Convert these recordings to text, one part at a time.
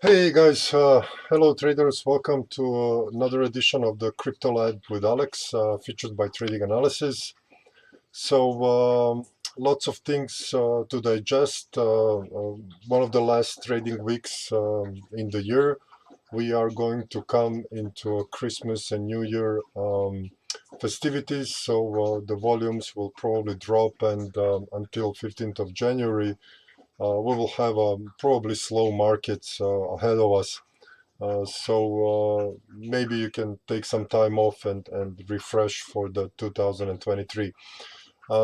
Hey guys, hello traders. Welcome to another edition of the Crypto Lab with Alex, featured by Trading Analysis. So, lots of things to digest. One of the last trading weeks in the year. We are going to come into a Christmas and New Year festivities, so the volumes will probably drop, and until 15th of January, we will have probably slow markets ahead of us. So maybe you can take some time off and refresh for the 2023.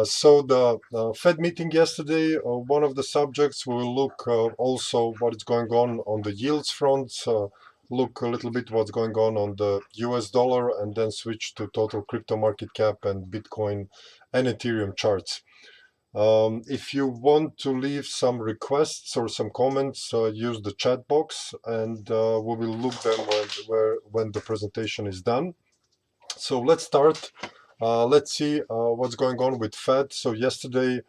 So the Fed meeting yesterday, one of the subjects we will look also what is going on the yields front, look a little bit what's going on the US dollar, and then switch to total crypto market cap and Bitcoin and Ethereum charts. If you want to leave some requests or some comments, use the chat box, and we will look them when the presentation is done. So let's start. Let's see what's going on with Fed. So yesterday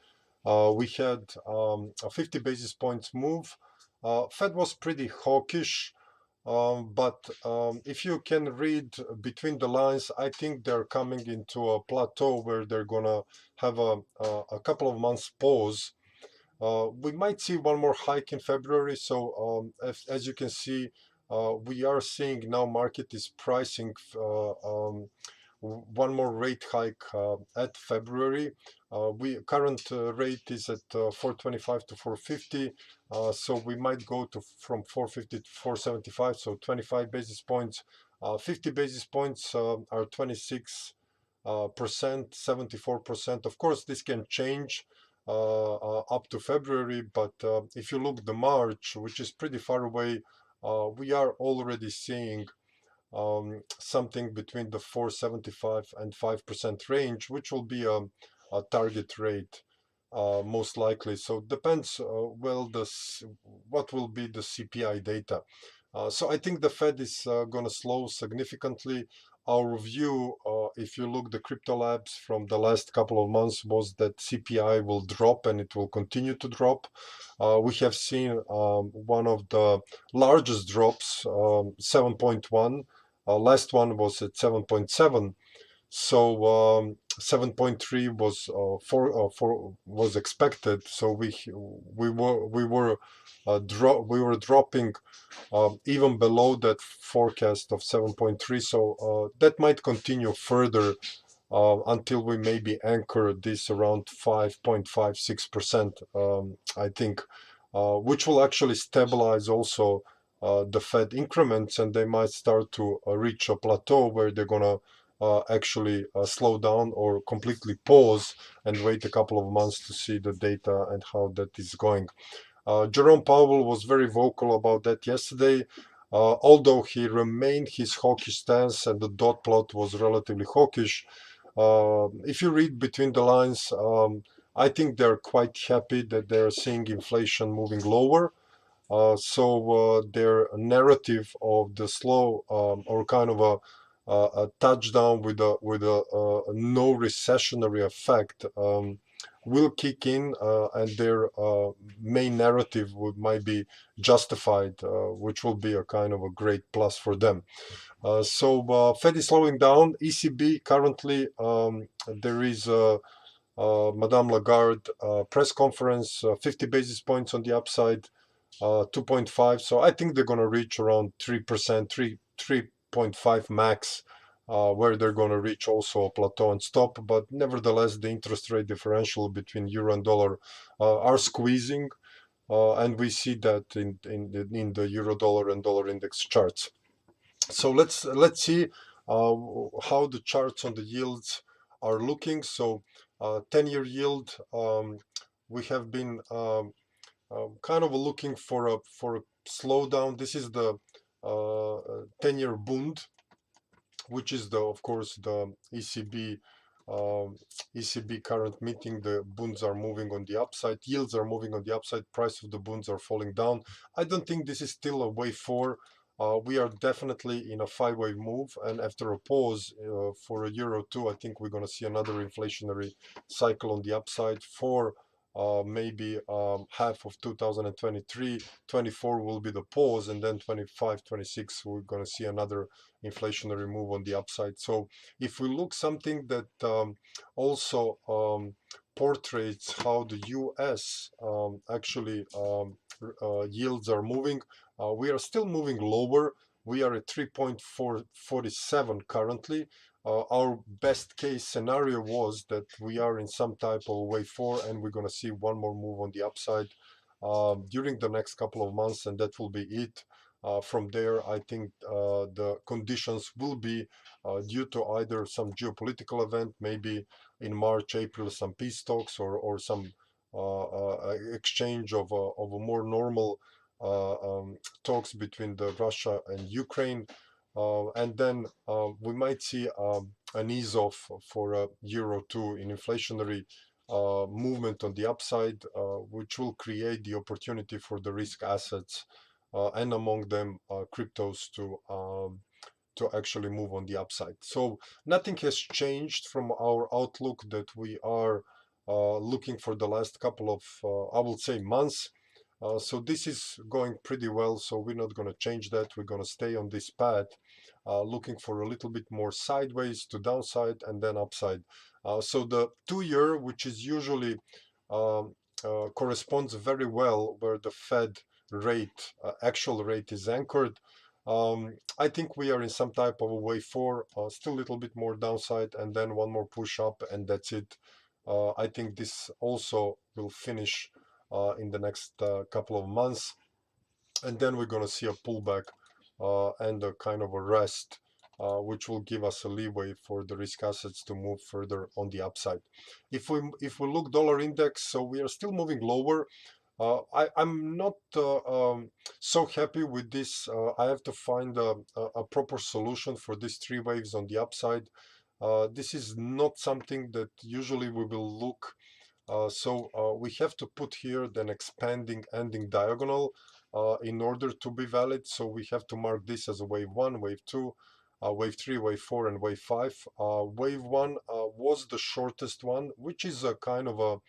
we had a 50 basis points move. Fed was pretty hawkish. But if you can read between the lines, I think they're coming into a plateau where they're gonna have a couple of months pause. We might see one more hike in February. So as you can see, we are seeing now market is pricing one more rate hike at February. We current rate is at 425 to 450, so we might go to from 450 to 475, so 25 basis points. 50 basis points are 26 percent, 74%. Of course, this can change up to February, but if you look the March, which is pretty far away, we are already seeing something between the 475 and 5% range, which will be a target rate most likely. So depends what will be the CPI data. So I think the Fed is going to slow significantly. Our view, if you look the crypto labs from the last couple of months, was that CPI will drop and it will continue to drop. We have seen one of the largest drops, 7.1. Last one was at 7.7. So 7.3 was expected. So we were dropping even below that forecast of 7.3. So that might continue further until we maybe anchor this around 5.56%, I think, which will actually stabilize also the Fed increments, and they might start to reach a plateau where they're gonna actually slow down or completely pause and wait a couple of months to see the data and how that is going. Jerome Powell was very vocal about that yesterday. Although he remained his hawkish stance and the dot plot was relatively hawkish, if you read between the lines, I think they're quite happy that they're seeing inflation moving lower. So their narrative of the slow or kind of a touchdown with a no recessionary effect will kick in, and their main narrative might be justified, which will be a kind of a great plus for them. So Fed is slowing down. ECB currently, there is Madame Lagarde press conference, 50 basis points on the upside, 2.5. So I think they're going to reach around 3%, 3.5 max, where they're going to reach also a plateau and stop. But nevertheless, the interest rate differential between euro and dollar are squeezing, and we see that in the euro dollar and dollar index charts. So let's see how the charts on the yields are looking. So 10-year yield, we have been kind of looking for a slowdown. This is the 10-year Bund, which is of course the ECB current meeting. The bunds are moving on the upside, yields are moving on the upside, price of the bunds are falling down. I don't think this is still a wave 4. We are definitely in a 5-wave move, and after a pause for a year or two, I think we're going to see another inflationary cycle on the upside for maybe half of 2023, 24 will be the pause, and then 25, 26 we're going to see another inflationary move on the upside. So if we look something that also portrays how the US actually yields are moving, we are still moving lower. We are at 3.47 currently. Our best case scenario was that we are in some type of wave 4 and we're going to see one more move on the upside during the next couple of months, and that will be it. From there, I think the conditions will be due to either some geopolitical event, maybe in March, April, some peace talks, or some exchange of a more normal talks between the Russia and Ukraine. And then we might see an ease off for a year or two in inflationary movement on the upside, which will create the opportunity for the risk assets and among them cryptos to actually move on the upside. So nothing has changed from our outlook that we are looking for the last couple of, I will say, months. So this is going pretty well, so we're not going to change that. We're going to stay on this path, looking for a little bit more sideways to downside and then upside. So the 2-year, which is usually corresponds very well where the Fed rate, actual rate is anchored. I think we are in some type of a wave 4, still a little bit more downside and then one more push up, and that's it. I think this also will finish in the next couple of months, and then we're going to see a pullback and a kind of a rest, which will give us a leeway for the risk assets to move further on the upside. If we look dollar index, so we are still moving lower. I'm not so happy with this. I have to find a proper solution for these 3 waves on the upside. This is not something that usually we will look. So we have to put here an expanding ending diagonal in order to be valid. So we have to mark this as a wave 1, wave 2, wave 3, wave 4, and wave 5. Wave 1 was the shortest one, which is a kind of a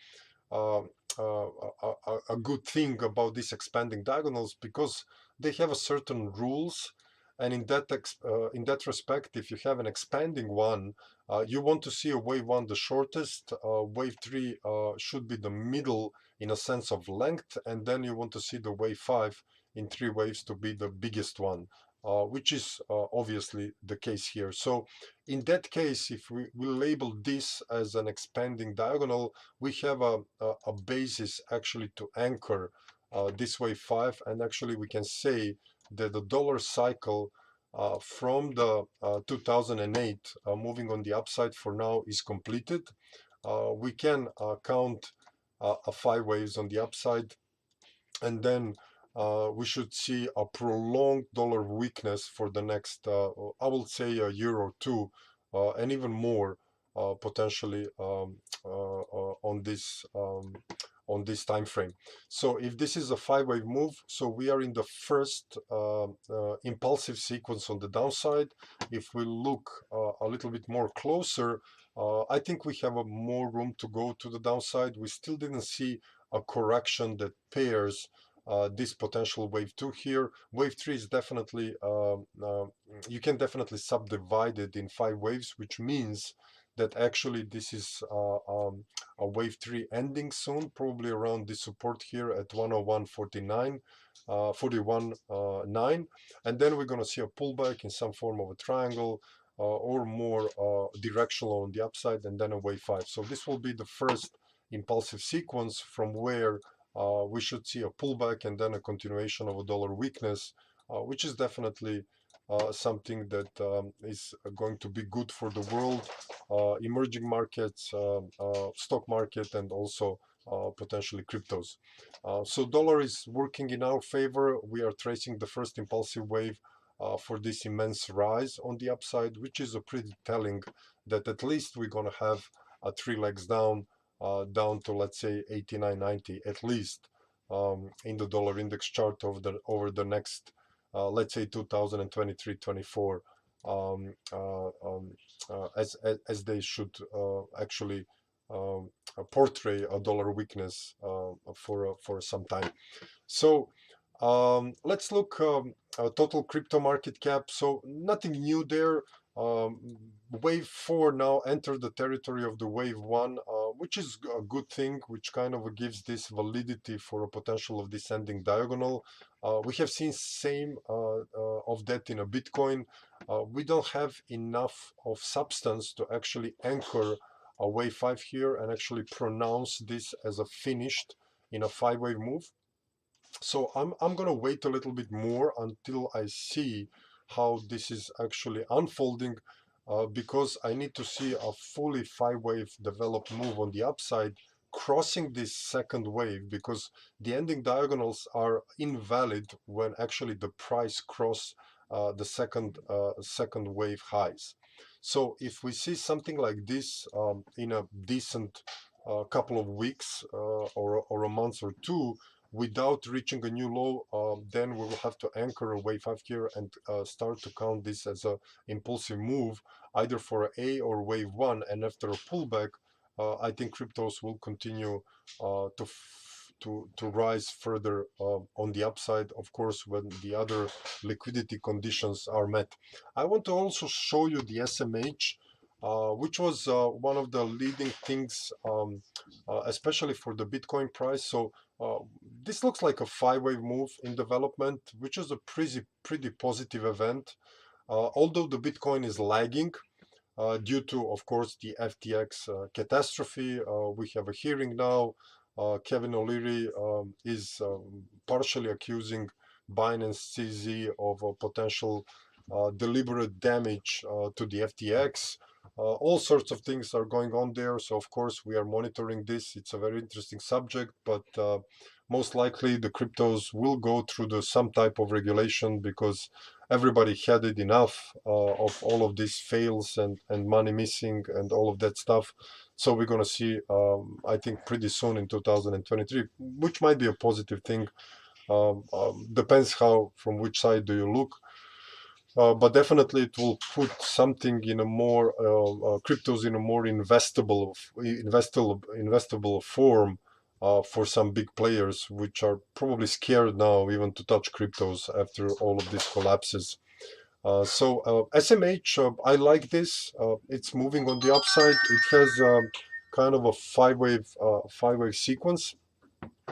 a good thing about these expanding diagonals, because they have a certain rules, and in that respect, if you have an expanding one, you want to see a wave 1 the shortest, wave 3 should be the middle in a sense of length, and then you want to see the wave 5 in 3 waves to be the biggest one, which is obviously the case here. So in that case, if we label this as an expanding diagonal, we have a basis actually to anchor this wave 5, and actually we can say that the dollar cycle from the 2008 moving on the upside for now is completed. We can count 5 waves on the upside, and then we should see a prolonged dollar weakness for the next, I will say, a year or two, and even more potentially on this time frame. So if this is a 5-wave move, so we are in the first impulsive sequence on the downside. If we look a little bit more closer, I think we have a more room to go to the downside. We still didn't see a correction that pairs this potential wave 2 here. Wave 3 is definitely, you can definitely subdivide it in 5 waves, which means that actually this is a wave 3 ending soon, probably around this support here at 101.49, 41.9, and then we're going to see a pullback in some form of a triangle or more directional on the upside, and then a wave 5. So this will be the first impulsive sequence from where we should see a pullback and then a continuation of a dollar weakness, which is definitely something that is going to be good for the world, emerging markets, stock market, and also potentially cryptos. So dollar is working in our favor. We are tracing the first impulsive wave for this immense rise on the upside, which is a pretty telling that at least we're going to have 3 legs down, down to, let's say, 89.90 at least in the dollar index chart over the next let's say 2023-24, as they should actually portray a dollar weakness for some time. So let's look total crypto market cap. So nothing new there. Um, wave 4 now entered the territory of the wave 1, which is a good thing, which kind of gives this validity for a potential of descending diagonal. We have seen same of that in a Bitcoin. We don't have enough of substance to actually anchor a wave 5 here and actually pronounce this as a finished in a 5-wave move. So I'm gonna wait a little bit more until I see how this is actually unfolding, because I need to see a fully 5-wave developed move on the upside crossing this second wave, because the ending diagonals are invalid when actually the price cross the second wave highs. So if we see something like this in a decent couple of weeks or a month or two, without reaching a new low, then we will have to anchor a wave 5 here and start to count this as a impulsive move, either for A or wave 1. And after a pullback, I think cryptos will continue to rise further on the upside, of course, when the other liquidity conditions are met. I want to also show you the SMH, which was one of the leading things, especially for the Bitcoin price. So this looks like a 5-wave move in development, which is a pretty positive event. Although the Bitcoin is lagging due to, of course, the FTX catastrophe. We have a hearing now. Kevin O'Leary is partially accusing Binance CZ of a potential deliberate damage to the FTX. All sorts of things are going on there. So, of course, we are monitoring this. It's a very interesting subject, but most likely the cryptos will go through some type of regulation, because everybody had it enough of all of these fails and money missing and all of that stuff. So we're going to see, I think, pretty soon in 2023, which might be a positive thing. Depends from which side do you look. But definitely it will put something in a more cryptos in a more investable form for some big players, which are probably scared now even to touch cryptos after all of these collapses. So SMH, I like this. It's moving on the upside. It has kind of a five-wave sequence.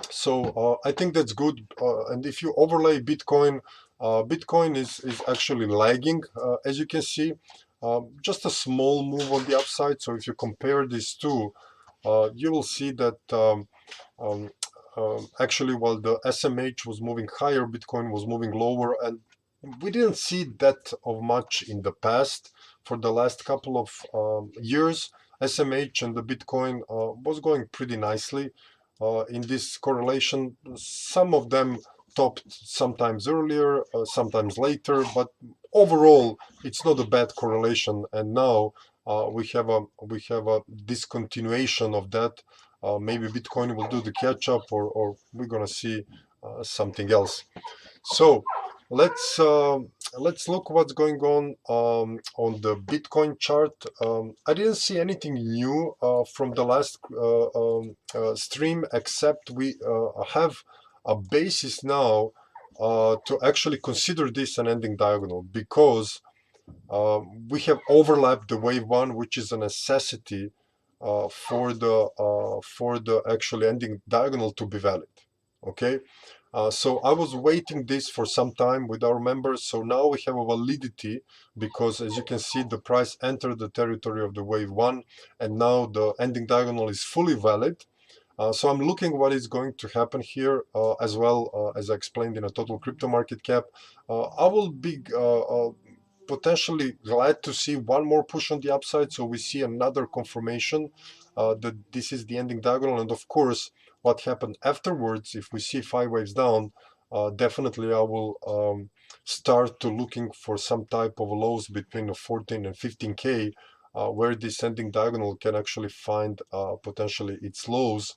So I think that's good. And if you overlay Bitcoin, Bitcoin is actually lagging, as you can see. Just a small move on the upside. So if you compare these two, you will see that um, actually, while the SMH was moving higher, Bitcoin was moving lower, and we didn't see that of much in the past. For the last couple of years, SMH and the Bitcoin was going pretty nicely in this correlation. Some of them topped sometimes earlier, sometimes later, but overall, it's not a bad correlation. And now we have a discontinuation of that. Maybe Bitcoin will do the catch up, or we're gonna see something else. So let's look what's going on the Bitcoin chart. I didn't see anything new from the last stream, except we have a basis now to actually consider this an ending diagonal, because we have overlapped the wave 1, which is a necessity for the actually ending diagonal to be valid. Okay. So I was waiting this for some time with our members. So now we have a validity, because as you can see, the price entered the territory of the wave 1, and now the ending diagonal is fully valid. So I'm looking what is going to happen here, as well as I explained in a total crypto market cap. I will be potentially glad to see one more push on the upside, so we see another confirmation that this is the ending diagonal. And of course, what happened afterwards, if we see 5 waves down, definitely I will start to looking for some type of lows between 14 and 15k, where this ending diagonal can actually find potentially its lows.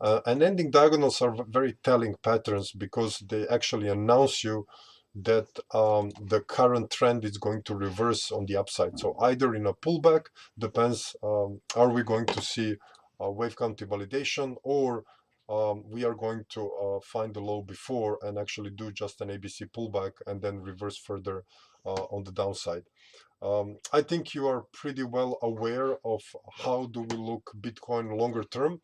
And ending diagonals are very telling patterns, because they actually announce you that the current trend is going to reverse on the upside. So either in a pullback, depends, are we going to see wave count invalidation, or we are going to find the low before and actually do just an ABC pullback and then reverse further on the downside. I think you are pretty well aware of how do we look Bitcoin longer term.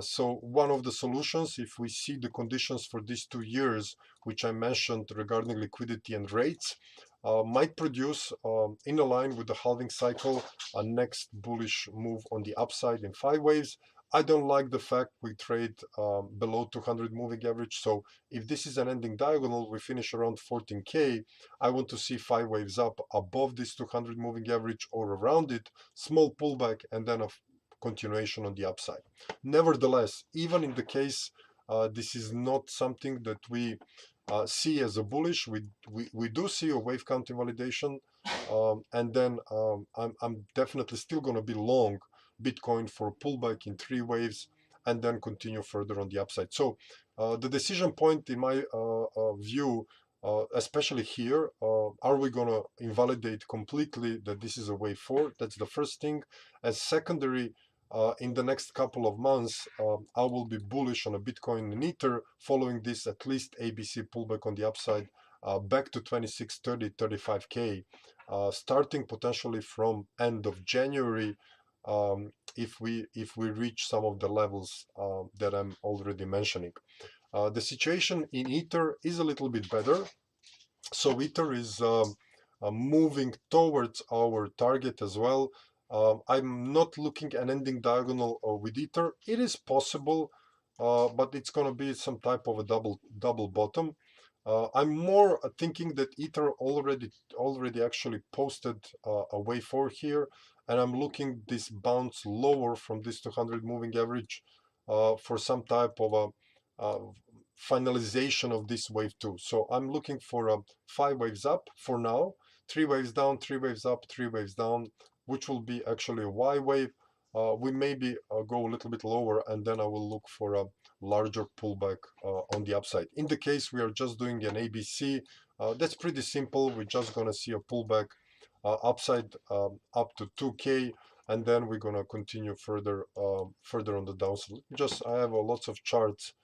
So one of the solutions, if we see the conditions for these 2 years, which I mentioned regarding liquidity and rates, might produce, in a line with the halving cycle, a next bullish move on the upside in 5 waves. I don't like the fact we trade below 200 moving average. So if this is an ending diagonal, we finish around 14K. I want to see 5 waves up above this 200 moving average or around it, small pullback, and then a continuation on the upside. Nevertheless, even in the case this is not something that we see as a bullish, we do see a wave count invalidation, and then I'm definitely still going to be long Bitcoin for pullback in 3 waves and then continue further on the upside. So the decision point in my view, especially here, are we going to invalidate completely that this is a wave 4? That's the first thing. As secondary, in the next couple of months, I will be bullish on a Bitcoin and Ether following this at least ABC pullback on the upside back to 26, 30, 35K, starting potentially from end of January, if we reach some of the levels that I'm already mentioning. The situation in Ether is a little bit better. So Ether is moving towards our target as well. I'm not looking at ending diagonal with Ether. It is possible, but it's going to be some type of a double bottom. I'm more thinking that Ether already actually posted a wave 4 here, and I'm looking this bounce lower from this 200 moving average for some type of a finalization of this wave 2. So I'm looking for 5 waves up for now, 3 waves down, 3 waves up, 3 waves down, which will be actually a Y wave. We maybe go a little bit lower, and then I will look for a larger pullback on the upside. In the case we are just doing an ABC, that's pretty simple. We're just going to see a pullback upside up to 2K, and then we're going to continue further further on the downside. Just I have lots of charts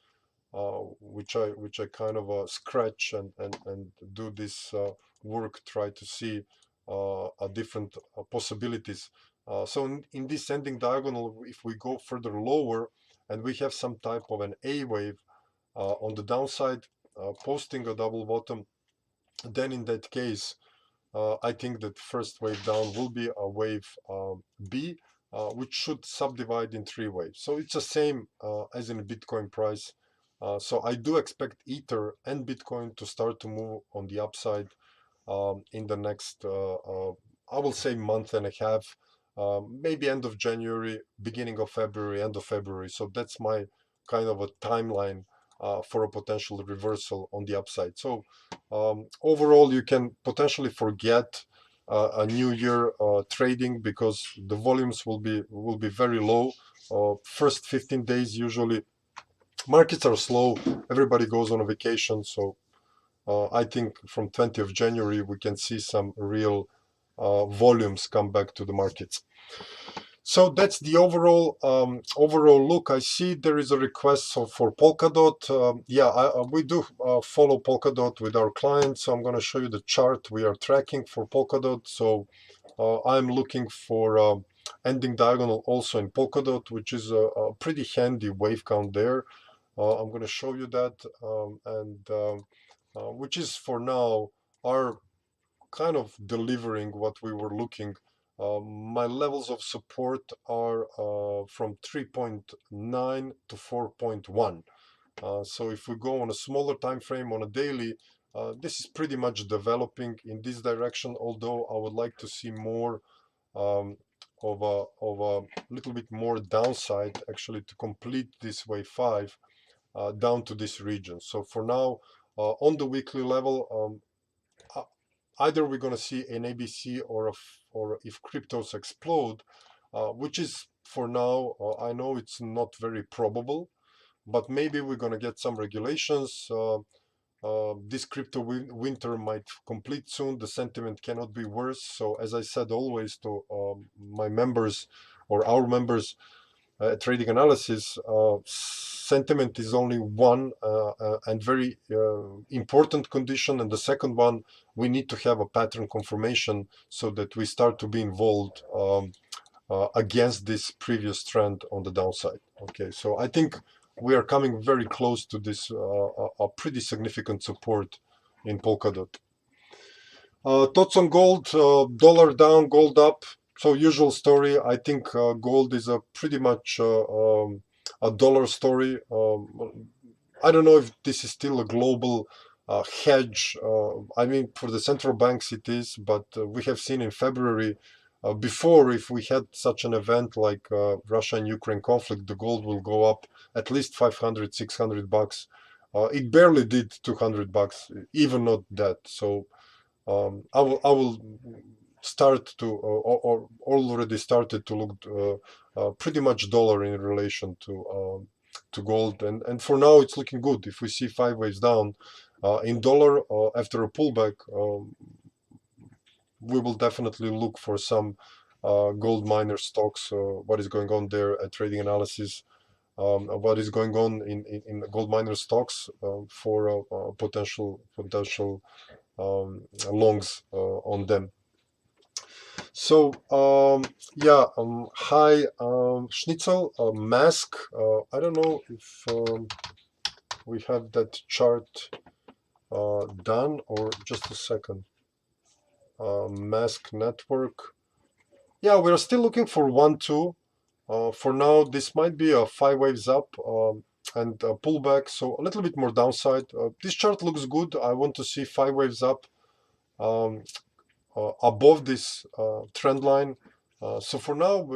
which I kind of scratch and do this work, try to see different possibilities. So in this ending diagonal, if we go further lower and we have some type of an A wave on the downside, posting a double bottom, then in that case, I think that first wave down will be a wave B, which should subdivide in 3 waves. So it's the same as in Bitcoin price. So I do expect Ether and Bitcoin to start to move on the upside in the next, I will say, month and a half, maybe end of January, beginning of February, end of February. So that's my kind of a timeline for a potential reversal on the upside. So overall, you can potentially forget a new year trading, because the volumes will be very low. First 15 days usually markets are slow. Everybody goes on a vacation, so I think from 20th of January we can see some real volumes come back to the markets. So that's the overall look. I see there is a request for Polkadot. Yeah, we do follow Polkadot with our clients. So I'm going to show you the chart we are tracking for Polkadot. So I'm looking for ending diagonal also in Polkadot, which is a pretty handy wave count there. I'm going to show you that, which is for now are kind of delivering what we were looking. My levels of support are from 3.9 to 4.1. So if we go on a smaller time frame on a daily, this is pretty much developing in this direction, although I would like to see more of a little bit more downside actually to complete this wave 5 down to this region. So for now, on the weekly level, either we're going to see an ABC or if cryptos explode, which is for now, I know it's not very probable, but maybe we're going to get some regulations. This crypto winter might complete soon. The sentiment cannot be worse. So as I said always to my members or our members, trading analysis, sentiment is only one and very important condition, and the second one, we need to have a pattern confirmation so that we start to be involved against this previous trend on the downside. Okay, so I think we are coming very close to this a pretty significant support in Polkadot. Thoughts on gold, dollar down, gold up. So usual story. I think gold is a pretty much a dollar story. I don't know if this is still a global hedge. I mean, for the central banks it is, but we have seen in February, before, if we had such an event like Russia and Ukraine conflict, the gold will go up at least 500, 600 bucks. It barely did 200 bucks, even not that. So I will start to or already started to look pretty much dollar in relation to gold, and for now it's looking good. If we see 5 waves down in dollar after a pullback, we will definitely look for some gold miner stocks. What is going on there at trading analysis? What is going on in gold miner stocks for potential longs on them. So yeah, hi Schnitzel, mask. I don't know if we have that chart done, or just a second. Mask network. Yeah, we're still looking for 1-2. For now, this might be a 5 waves up and a pullback, so a little bit more downside. This chart looks good. I want to see 5 waves up above this trend line. So for now,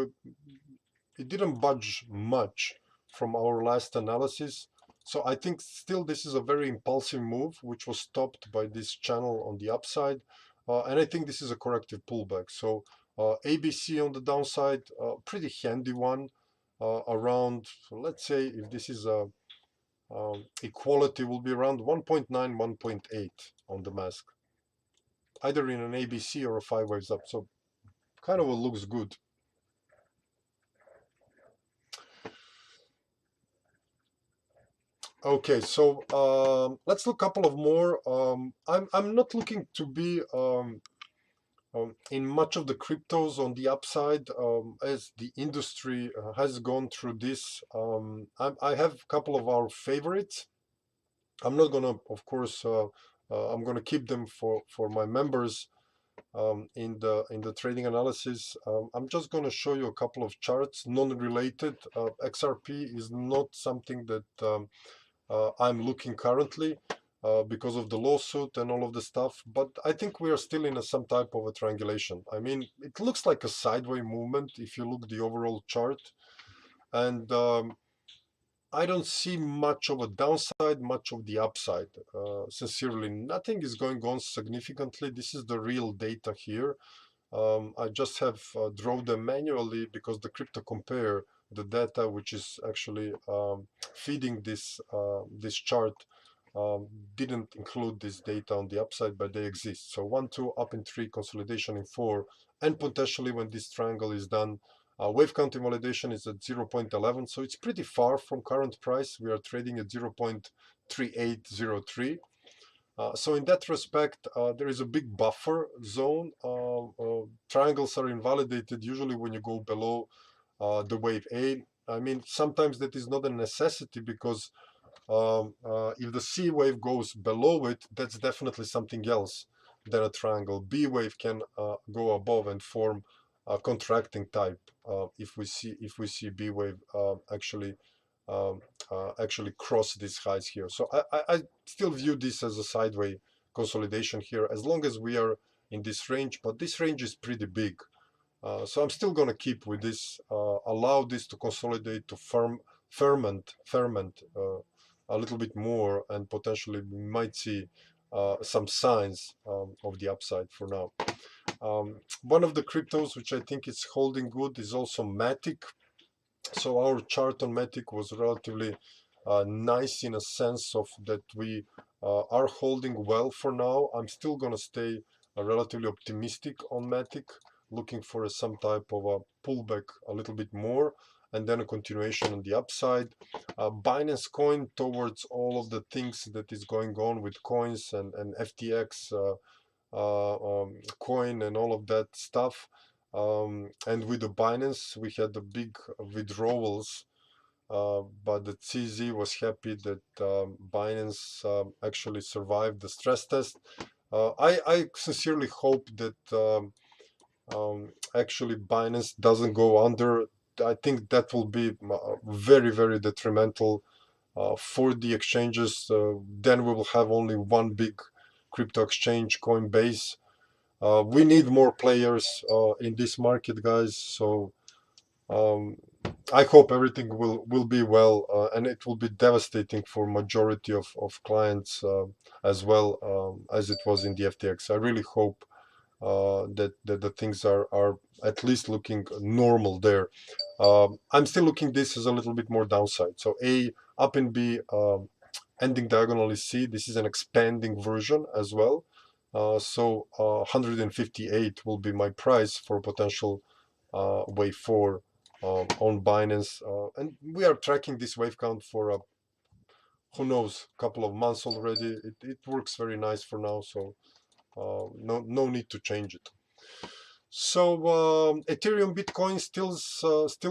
it didn't budge much from our last analysis. So I think still this is a very impulsive move, which was stopped by this channel on the upside. And I think this is a corrective pullback. So ABC on the downside, pretty handy one around, let's say if this is a equality, will be around 1.9, 1.8 on the mask, either in an ABC or a 5 waves up. So kind of looks good. Okay, so let's look a couple of more. I'm not looking to be in much of the cryptos on the upside as the industry has gone through this. I have a couple of our favorites. I'm not gonna, of course, I'm gonna keep them for my members in the trading analysis. I'm just gonna show you a couple of charts, non-related. XRP is not something that I'm looking currently because of the lawsuit and all of the stuff, but I think we are still in some type of a triangulation. I mean, it looks like a sideways movement if you look the overall chart, and I don't see much of a downside, much of the upside. Sincerely, nothing is going on significantly. This is the real data here. I just have drawn them manually because the crypto compare, the data which is actually feeding this chart, didn't include this data on the upside, but they exist. So 1, 2, up in 3, consolidation in 4, and potentially when this triangle is done, wave count invalidation is at 0.11, so it's pretty far from current price. We are trading at 0.3803. So in that respect, there is a big buffer zone. Triangles are invalidated usually when you go below the wave A. I mean, sometimes that is not a necessity because if the C wave goes below it, that's definitely something else than a triangle. B wave can go above and form a contracting type if we see B wave actually cross these highs here. So I still view this as a sideways consolidation here, as long as we are in this range, but this range is pretty big. So I'm still going to keep with this, allow this to consolidate, to ferment a little bit more, and potentially we might see some signs of the upside for now. One of the cryptos which I think is holding good is also Matic. So our chart on Matic was relatively nice in a sense of that we are holding well for now. I'm still going to stay relatively optimistic on Matic, looking for some type of a pullback a little bit more. and then a continuation on the upside. Binance Coin towards all of the things that is going on with coins and FTX coin and all of that stuff. And with the Binance, we had the big withdrawals, but the CZ was happy that Binance actually survived the stress test. I sincerely hope that actually Binance doesn't go under. I think that will be very, very detrimental for the exchanges. Then we will have only one big crypto exchange, Coinbase. We need more players in this market, guys. So um, I hope everything will be well, and it will be devastating for majority of clients as well as it was in the FTX. I really hope that the things are at least looking normal there. I'm still looking this as a little bit more downside. So A up and B ending diagonally C. This is an expanding version as well. So 158 will be my price for potential wave 4 on Binance. And we are tracking this wave count for who knows, couple of months already. It works very nice for now. So no need to change it. So Ethereum, Bitcoin still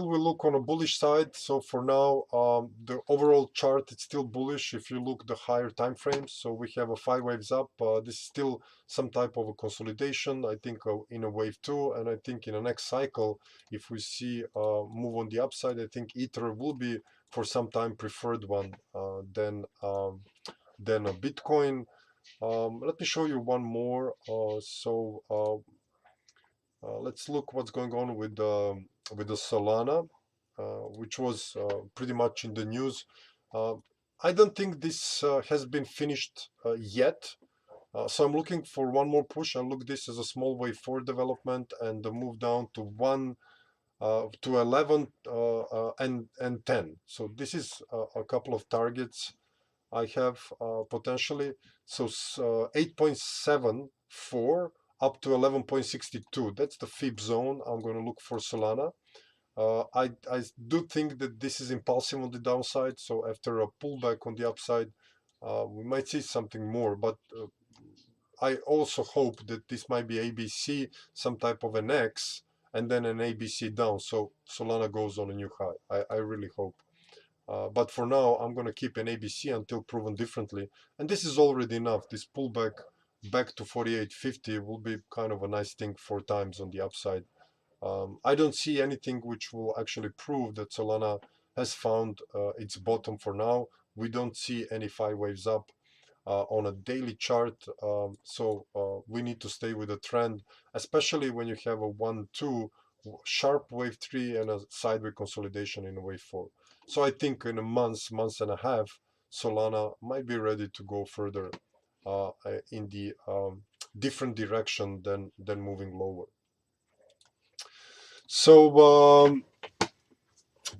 will look on a bullish side. So for now, the overall chart it's still bullish. If you look the higher time frames, so we have a 5 waves up. This is still some type of a consolidation. I think in a wave 2, and I think in the next cycle, if we see move on the upside, I think Ether will be for some time preferred one than a Bitcoin. Let me show you one more. Let's look what's going on with the Solana, which was pretty much in the news. I don't think this has been finished yet. So I'm looking for one more push. I look this as a small wave 4 development and the move down to 1 to 11 and 10. So this is a couple of targets I have potentially. So 8.74 up to 11.62. That's the fib zone I'm going to look for Solana. I do think that this is impulsive on the downside. So after a pullback on the upside, we might see something more. But I also hope that this might be ABC, some type of an X, and then an ABC down. So Solana goes on a new high. I really hope. But for now, I'm going to keep an ABC until proven differently. And this is already enough. This pullback back to 48.50 will be kind of a nice thing 4 times on the upside. I don't see anything which will actually prove that Solana has found its bottom for now. We don't see any 5 waves up on a daily chart. So we need to stay with the trend, especially when you have a 1-2 sharp wave 3 and a sideways consolidation in wave 4. So I think in a month and a half, Solana might be ready to go further in the different direction than moving lower. So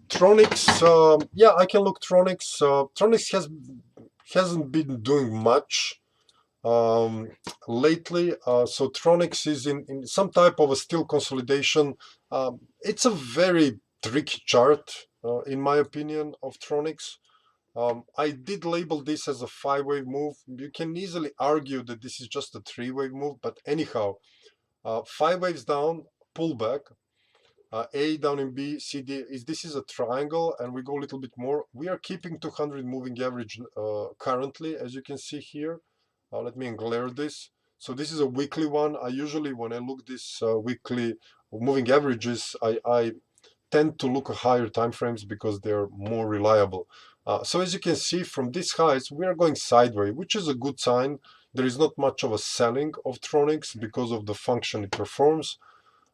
Tronics, yeah, I can look Tronics. Tronics hasn't been doing much lately. So Tronics is in some type of a still consolidation. It's a very tricky chart, in my opinion, of Tronics. I did label this as a 5-wave move. You can easily argue that this is just a 3-wave move, but anyhow, 5 waves down, pullback, A down in B, C, D. This is a triangle, and we go a little bit more. We are keeping 200 moving average currently, as you can see here. Let me glare this. So this is a weekly one. I usually, when I look this weekly moving averages, I tend to look at higher time frames because they're more reliable. So as you can see from these highs, we are going sideways, which is a good sign. There is not much of a selling of Tronics because of the function it performs.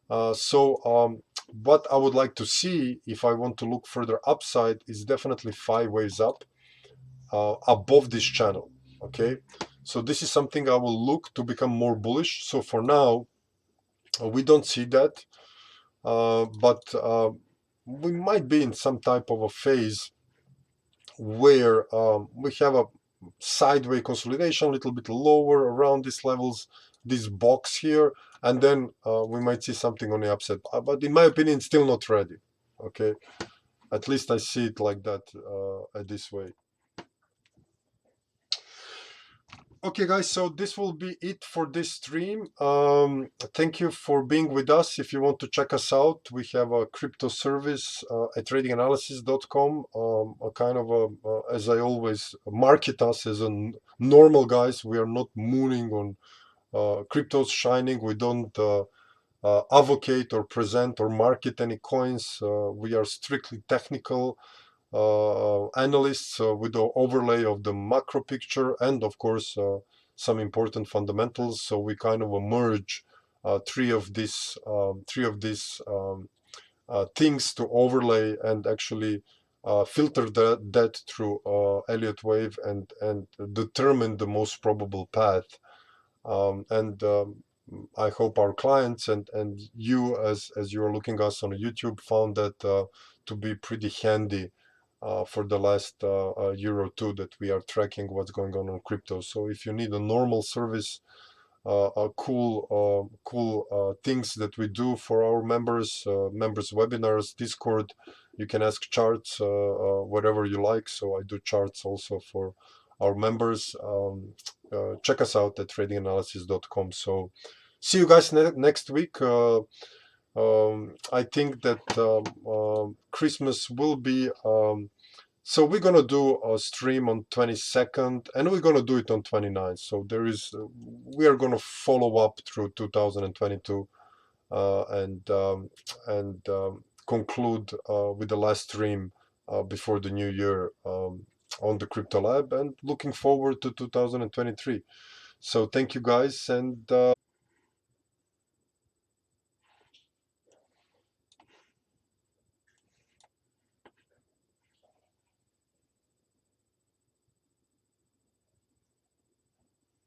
What I would like to see if I want to look further upside is definitely 5 waves up above this channel. Okay, so this is something I will look to become more bullish. So for now, we don't see that, but we might be in some type of a phase where we have a sideways consolidation, a little bit lower around these levels, this box here, and then we might see something on the upside. But in my opinion, still not ready. Okay, At least I see it like that, this way. Okay, guys, so this will be it for this stream. Thank you for being with us. If you want to check us out, we have a crypto service at tradinganalysis.com, a kind of as I always market us as a normal guys. We are not mooning on cryptos shining. We don't advocate or present or market any coins. We are strictly technical analysts with the overlay of the macro picture and of course some important fundamentals. So we kind of merge three of these things to overlay and actually filter that through Elliott Wave and determine the most probable path. And I hope our clients and you as you're looking us on YouTube found that to be pretty handy for the last year or two that we are tracking what's going on crypto. So if you need a normal service, cool things that we do for our members, members webinars, Discord, you can ask charts, whatever you like. So I do charts also for our members. Check us out at tradinganalysis.com. So see you guys next week. I think that Christmas will be so we're gonna do a stream on 22nd and we're gonna do it on 29th. So there is we are gonna follow up through 2022 and conclude with the last stream before the new year on the Crypto Lab, and looking forward to 2023. So thank you guys, and